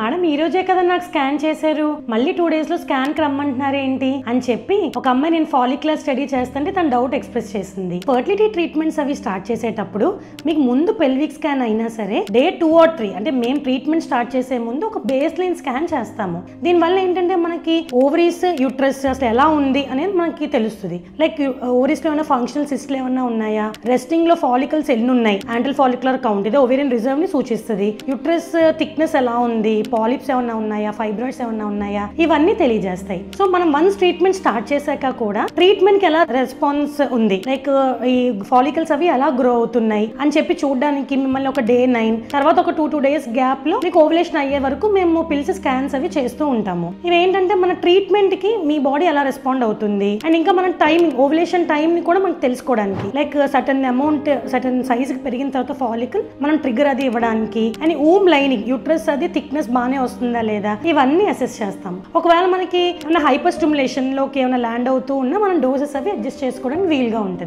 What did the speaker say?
Madam ఈ రోజే కదా నాకు స్కాన్ చేశారు, మళ్ళీ 2 days లో స్కాన్ కి రమ్మంటున్నారు ఏంటి అని చెప్పి ఒక అమ్మాయి నేను ఫాలిక్యులర్ స్టడీ చేస్తుంటే తన డౌట్ ఎక్స్ప్రెస్ చేసింది. ఫర్టిలిటీ ట్రీట్మెంట్స్ అవి స్టార్ట్ చేసేటప్పుడు మీకు ముందు పెల్విక్ స్కాన్ అయినా సరే డే 2 or 3 అంటే మేము ట్రీట్మెంట్ స్టార్ట్ చేసే ముందు ఒక బేస్ లైన్ స్కాన్ చేస్తాము. దీనివల్ల ఏంటంటే మనకి ఓవరీస్ యూట్రస్ అసలు ఎలా ఉంది అనేది మనకి తెలుస్తుంది. లైక్ ఓవరీస్ లో ఏమైనా ఫంక్షనల్ సిస్ట్లు ఏమైనా ఉన్నాయా, రెస్టింగ్ లో ఫాలికల్స్ ఎన్ని ఉన్నాయి, యాంటల్ ఫాలిక్యులర్ కౌంట్ ఇది ఓవేరియన్ రిజర్వ్ ని సూచిస్తుంది. యూట్రస్ థిక్నెస్ ఎలా ఉంది, పాలిప్స్ ఏమన్నా ఉన్నాయా, ఫైబ్రాయిడ్స్ ఏమన్నా ఉన్నాయా, ఇవన్నీ తెలియజేస్తాయి. సో మనం వన్స్ ట్రీట్మెంట్ స్టార్ట్ చేశాక కూడా ట్రీట్మెంట్ కి ఎలా రెస్పాన్స్ ఉంది, లైక్ ఈ ఫాలికల్స్ అవి ఎలా గ్రో అవుతున్నాయి అని చెప్పి చూడడానికి మిమ్మల్ని ఒక డే 9 తర్వాత ఒక 2 days గ్యాప్ లో మీకు ఓవులేషన్ అయ్యే వరకు మేము పిలిచి స్కాన్స్ అవి చేస్తూ ఉంటాము. ఇవి ఏంటంటే మన ట్రీట్మెంట్ కి మీ బాడీ ఎలా రెస్పాండ్ అవుతుంది అండ్ ఇంకా మన టైమింగ్ ఓవులేషన్ టైం ని కూడా మనకు తెలుసుకోవడానికి, like certain amount certain size కి పెరిగిన తర్వాత ఫాలికల్ మనం ట్రిగర్ అది ఇవ్వడానికి అండ్ ఊమ్ లైనింగ్ యూట్రస్ అది థిక్నెస్ బాగానే వస్తుందా లేదా ఇవన్నీ అసెస్ చేస్తాం. ఒకవేళ మనకి ఏమైనా హైపర్ స్టిమ్యులేషన్ లోకి ఏమైనా ల్యాండ్ అవుతూ ఉన్నా మనం డోసెస్ అవి అడ్జస్ట్ చేసుకోవడానికి వీలుగా ఉంటుంది.